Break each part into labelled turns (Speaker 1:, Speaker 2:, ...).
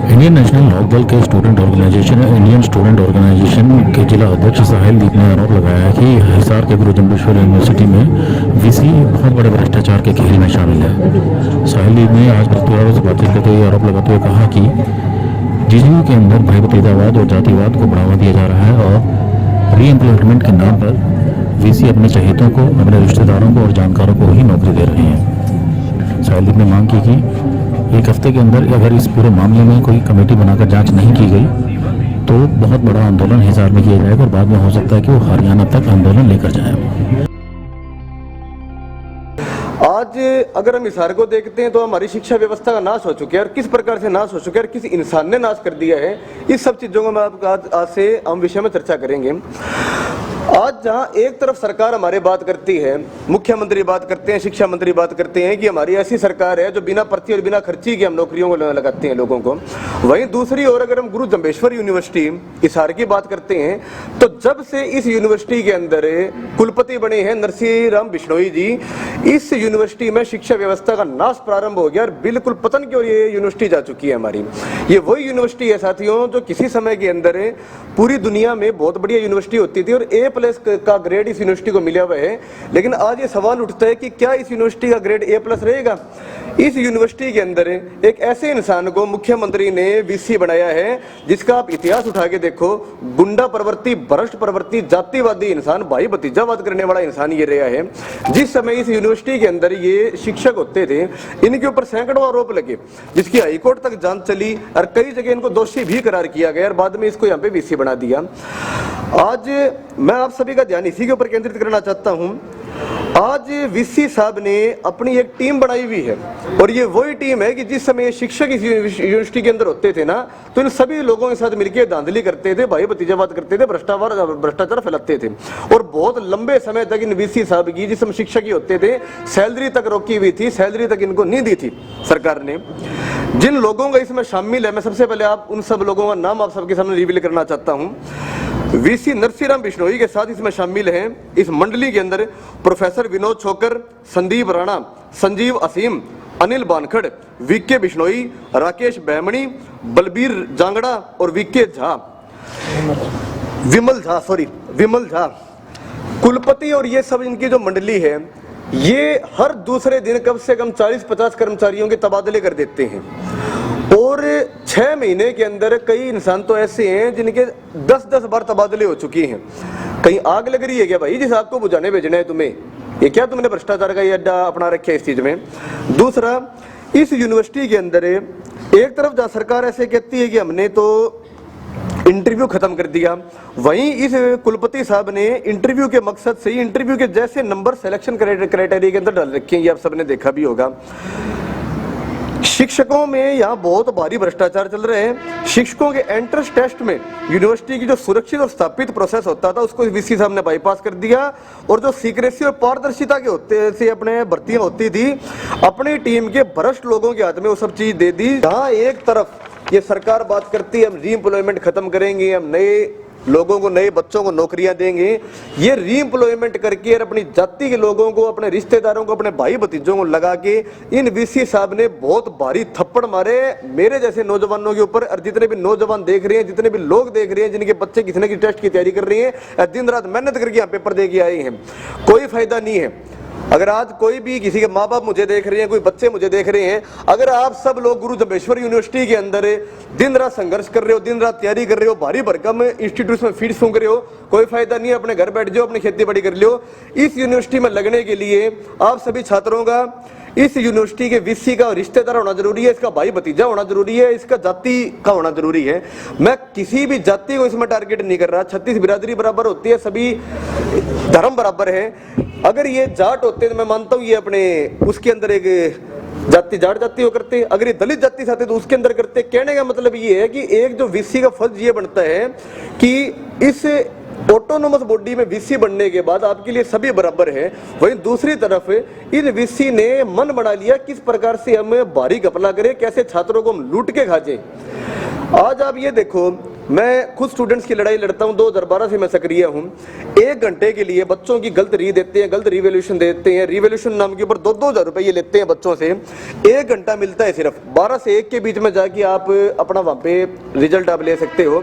Speaker 1: Indian national law दल के student organisation Indian student organisation के जिला अध्यक्ष साहिल दीप ने आरोप लगाया है कि हिसार के गुरु जम्बेश्वर यूनिवर्सिटी में वीसी बहुत बड़े भ्रष्टाचार के खेल में शामिल है। साहिल दीप ने आज पत्रकारों से बातचीत करते हुए आरोप लगाते हुए कहा कि जीजीयू के अंदर भाई भतीजावाद और जातिवाद को बढ़ावा दिया जा रहा है और री एम्प्लॉयमेंट के नाम पर वीसी अपने चहेतों को, अपने रिश्तेदारों को और जानकारों को ही नौकरी दे रहे हैं। साहिल दीप ने मांग की कि एक हफ्ते के अंदर अगर इस पूरे मामले में कोई कमेटी बनाकर जांच नहीं की गई तो बहुत बड़ा आंदोलन हिसार में किया जाएगा और बाद में हो सकता है कि वो हरियाणा तक आंदोलन लेकर जाए।
Speaker 2: आज अगर हम हिसार को देखते हैं तो हमारी शिक्षा व्यवस्था का नाश हो चुका है और किस प्रकार से नाश हो चुका है और किस इंसान ने नाश कर दिया है, इस सब चीजों को मैं आज से हम विषय में चर्चा करेंगे। आज जहां एक तरफ सरकार हमारे बात करती है, मुख्यमंत्री बात करते हैं, शिक्षा मंत्री बात करते हैं कि हमारी ऐसी सरकार है जो बिना पर्ची और बिना खर्ची के हम नौकरियों को लगाते हैं लोगों को, वहीं दूसरी ओर अगर हम गुरु जम्बेश्वर यूनिवर्सिटी हिसार की बात करते हैं तो जब से इस यूनिवर्सिटी के अंदर कुलपति बने हैं नरसिंह राम बिश्नोई जी, इस यूनिवर्सिटी में शिक्षा व्यवस्था का नाश प्रारंभ हो गया और बिल्कुल पतन की ओर ये यूनिवर्सिटी जा चुकी है हमारी। ये वही यूनिवर्सिटी है साथियों जो किसी समय के अंदर पूरी दुनिया में बहुत बढ़िया यूनिवर्सिटी होती थी और A+ का ग्रेड इस यूनिवर्सिटी को मिला हुआ है। लेकिन आज ये सवाल उठता है कि क्या इस यूनिवर्सिटी का ग्रेड A+ रहेगा? इस यूनिवर्सिटी के अंदर एक ऐसे इंसान को मुख्यमंत्री ने वीसी बनाया है जिसका आप इतिहास उठा के देखो, गुंडा प्रवृत्ति, भ्रष्ट प्रवृत्ति, जातिवादी इंसान, भाई भतीजावाद करने वाला इंसान ये रहा है। जिस समय इस यूनिवर्सिटी के अंदर ये शिक्षक होते थे, इनके ऊपर सैकड़ों आरोप लगे जिसकी हाईकोर्ट तक जांच चली और कई जगह इनको दोषी भी करार किया गया और बाद में इसको यहाँ पे वीसी बना दिया। आज मैं आप सभी का ध्यान इसी के ऊपर केंद्रित करना चाहता हूं। आज वीसी साहब ने अपनी एक टीम बनाई हुई है और ये वही टीम है कि जिस समय शिक्षक इस यूनिवर्सिटी के अंदर होते थे ना तो इन सभी लोगों के साथ मिलकर धांधली करते थे, भाई भतीजावाद करते थे, भ्रष्टाचार फैलाते थे और बहुत लंबे समय तक इन वीसी साहब की, जिस समय शिक्षक ही होते थे, सैलरी तक रोकी हुई थी, सैलरी तक इनको नहीं दी थी सरकार ने। जिन लोगों का इसमें शामिल है, मैं सबसे पहले आप उन सब लोगों का नाम आप सबके सामने रिवील करना चाहता हूं। वीसी नरसिंह राम बिश्नोई के साथ इसमें शामिल हैं इस मंडली के अंदर प्रोफेसर विनोद छोकर, संदीप राणा, संजीव असीम, अनिल बानखड़, वीके बिश्नोई, राकेश बैमणी, बलबीर जांगड़ा और विमल झा कुलपति। और ये सब इनकी जो मंडली है ये हर दूसरे दिन कम से कम 40-50 कर्मचारियों के तबादले कर देते हैं और 6 महीने के अंदर कई इंसान तो ऐसे हैं जिनके 10-10 बार तबादले हो चुकी हैं। कहीं आग लग रही है क्या भाई जिस आग को बुझाने भेजना है तुम्हें? ये क्या तुमने भ्रष्टाचार का ये अड्डा अपना रखा है इस चीज में? दूसरा, इस यूनिवर्सिटी के अंदर एक तरफ जहां सरकार ऐसे कहती है कि हमने तो इंटरव्यू खत्म कर दिया, वहीं इस कुलपति साहब ने इंटरव्यू के मकसद से ही इंटरव्यू के जैसे नंबर सिलेक्शन क्राइटेरिया के अंदर डाल रखे हैं, ये आप सबने देखा भी होगा। शिक्षकों में यहाँ बहुत भारी भ्रष्टाचार चल रहे हैं। शिक्षकों के एंट्रेंस टेस्ट में यूनिवर्सिटी की जो सुरक्षित और स्थापित प्रोसेस होता था उसको वीसी साहब ने बाईपास कर दिया और जो सीक्रेसी और पारदर्शिता के होते से अपने भर्तियां होती थी अपनी टीम के भ्रष्ट लोगों के हाथ में वो सब चीज दे दी। जहाँ एक तरफ ये सरकार बात करती है हम री एम्प्लॉयमेंट खत्म करेंगे, हम नए लोगों को, नए बच्चों को नौकरियां देंगे, ये री एम्प्लॉयमेंट करके और अपनी जाति के लोगों को, अपने रिश्तेदारों को, अपने भाई भतीजों को लगा के इन वीसी साहब ने बहुत भारी थप्पड़ मारे मेरे जैसे नौजवानों के ऊपर। और जितने भी नौजवान देख रहे हैं, जितने भी लोग देख रहे हैं जिनके बच्चे किसी न किसी टेस्ट की तैयारी कर रहे हैं, दिन रात मेहनत करके यहाँ पेपर दे के आए हैं, कोई फायदा नहीं है। अगर आज कोई भी किसी के माँ बाप मुझे देख रहे हैं, कोई बच्चे मुझे देख रहे हैं, अगर आप सब लोग गुरु जम्बेश्वर यूनिवर्सिटी के अंदर दिन रात संघर्ष कर रहे हो, दिन रात तैयारी कर रहे हो, भारी भरकम इंस्टीट्यूट में फीस सूंघ रहे हो, कोई फायदा नहीं है, अपने घर बैठ जाओ, अपनी खेती बाड़ी कर लो। इस यूनिवर्सिटी में लगने के लिए आप सभी छात्रों का, इस यूनिवर्सिटी के वीसी का रिश्तेदार होना जरूरी है, इसका भाई भतीजा होना जरूरी है, इसका जाति का होना जरूरी है। मैं किसी भी जाति को इसमें टारगेट नहीं कर रहा, 36 बिरादरी बराबर होती है, सभी धर्म बराबर है। अगर ये जाट होते तो मैं मानता हूँ ये अपने उसके अंदर एक जाति जाट जाति हो करते, अगर ये दलित जाति से आते तो उसके अंदर करते। कहने का मतलब ये है कि एक जो वीसी का फर्ज ये बनता है कि इस ऑटोनोमस बॉडी में वीसी बनने के बाद आपके लिए सभी बराबर है। वहीं दूसरी तरफ इन वीसी ने मन बना लिया किस प्रकार से हम भारी घपला करें, कैसे छात्रों को हम लूट के खा जाए। आज आप ये देखो मैं खुद स्टूडेंट्स की लड़ाई लड़ता हूं, 2012 से मैं सक्रिय हूं। 1 घंटे के लिए बच्चों की गलत री देते हैं, गलत रिवोल्यूशन देते हैं, रिवोल्यूशन नाम के ऊपर 2-2 हज़ार रुपए ये लेते हैं बच्चों से। 1 घंटा मिलता है सिर्फ, 12 से 1 के बीच में जाके आप अपना वहां पे रिजल्ट आप ले सकते हो।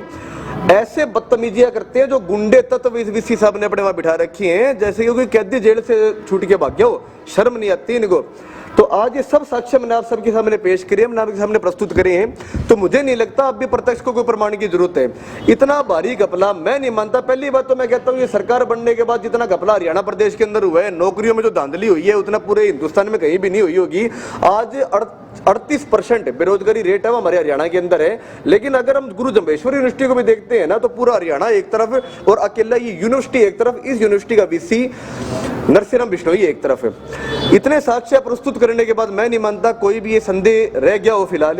Speaker 2: ऐसे बदतमीजियां करते हैं जो गुंडे तत्व इस वीसी साहब ने अपने वहां बिठा रखी हैं, जैसे कि कोई कैदी जेल से छूट के भाग गया हो, शर्म नहीं आती इनको। तो आज ये सब साक्ष्य मैंने आप सबके सामने पेश करे, मैंने आपके सामने प्रस्तुत करे हैं, तो मुझे नहीं लगता अब भी प्रत्यक्ष को कोई प्रमाण की जरूरत है। इतना भारी घपला मैं नहीं मानता। पहली बात तो मैं कहता हूँ ये सरकार बनने के बाद जितना घपला हरियाणा प्रदेश के अंदर हुआ है, नौकरियों में जो धांधली हुई है, उतना पूरे हिंदुस्तान में कहीं भी नहीं हुई होगी। आज 38% बेरोजगारी रेट है वो हमारे हरियाणा के अंदर है। लेकिन अगर हम गुरु जम्बेश्वर यूनिवर्सिटी को भी देखते हैं ना, तो पूरा हरियाणा एक तरफ और अकेला ये यूनिवर्सिटी एक तरफ, इस यूनिवर्सिटी का वीसी नरसिंहराम बिश्नोई एक तरफ है। इतने साक्ष्य प्रस्तुत करने के बाद मैं नहीं मानता कोई भी ये संदेह रह गया हो फिलहाल।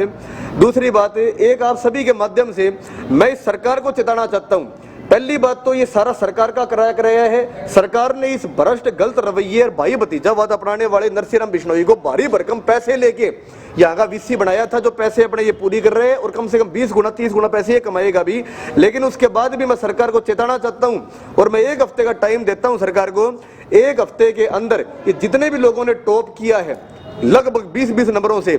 Speaker 2: दूसरी बात, एक आप सभी के माध्यम से मैं इस सरकार को चेताना चाहता हूं। पहली बात तो ये सारा सरकार का कराया है। सरकार ने इस भ्रष्ट गलत रवैये और भाई भतीजावाद अपनाने वाले नरसिंहराम बिश्नोई को भारी भरकम पैसे लेके यहाँ का वीसी बनाया था, जो पैसे अपने ये पूरी कर रहे हैं और कम से कम 20 गुना 30 गुना पैसे ये कमाएगा भी। लेकिन उसके बाद भी मैं सरकार को चेताना चाहता हूं और मैं 1 हफ्ते का टाइम देता हूं सरकार को। 1 हफ्ते के अंदर ये जितने भी लोगों ने टॉप किया है लगभग 20-20 नंबरों से,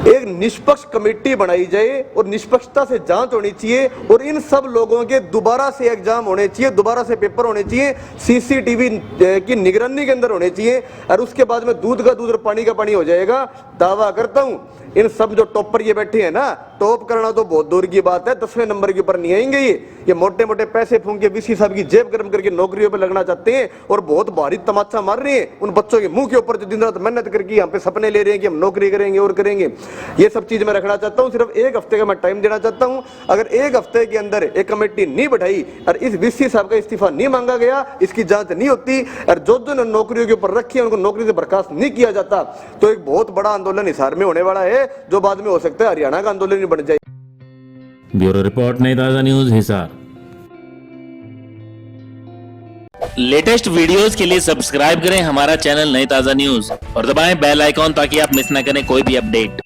Speaker 2: एक निष्पक्ष कमेटी बनाई जाए और निष्पक्षता से जांच होनी चाहिए और इन सब लोगों के दोबारा से एग्जाम होने चाहिए, दोबारा से पेपर होने चाहिए, सीसीटीवी की निगरानी के अंदर होने चाहिए और उसके बाद में दूध का दूध और पानी का पानी हो जाएगा। दावा करता हूं इन सब जो टॉपर ये बैठे हैं ना, टॉप करना तो बहुत दूर की बात है, 10वें नंबर के ऊपर नहीं आएंगे। ये मोटे मोटे पैसे फूंक के वीसी साहब की जेब गर्म करके नौकरियों पे लगना चाहते हैं और बहुत भारी तमाचा मार रहे हैं उन बच्चों के मुंह के ऊपर जो दिन रात मेहनत करके यहाँ पे सपने ले रहे हैं कि हम नौकरी करेंगे और करेंगे। ये सब चीज मैं रखना चाहता हूँ। सिर्फ 1 हफ्ते का मैं टाइम देना चाहता हूँ। अगर 1 हफ्ते के अंदर एक कमेटी नहीं बैठाई और इस वीसी साहब का इस्तीफा नहीं मांगा गया, इसकी जांच नहीं होती और जो नौकरियों के ऊपर रखी है उनको नौकरी से बर्खास्त नहीं किया जाता, तो एक बहुत बड़ा आंदोलन हिसार में होने वाला है, जो बाद में हो सकता है हरियाणा का आंदोलन ही बन जाए।
Speaker 3: ब्यूरो रिपोर्ट, नई ताजा न्यूज, हिसार। लेटेस्ट वीडियोस के लिए सब्सक्राइब करें हमारा चैनल नई ताजा न्यूज और दबाएं बेल आइकॉन ताकि आप मिस ना करें कोई भी अपडेट।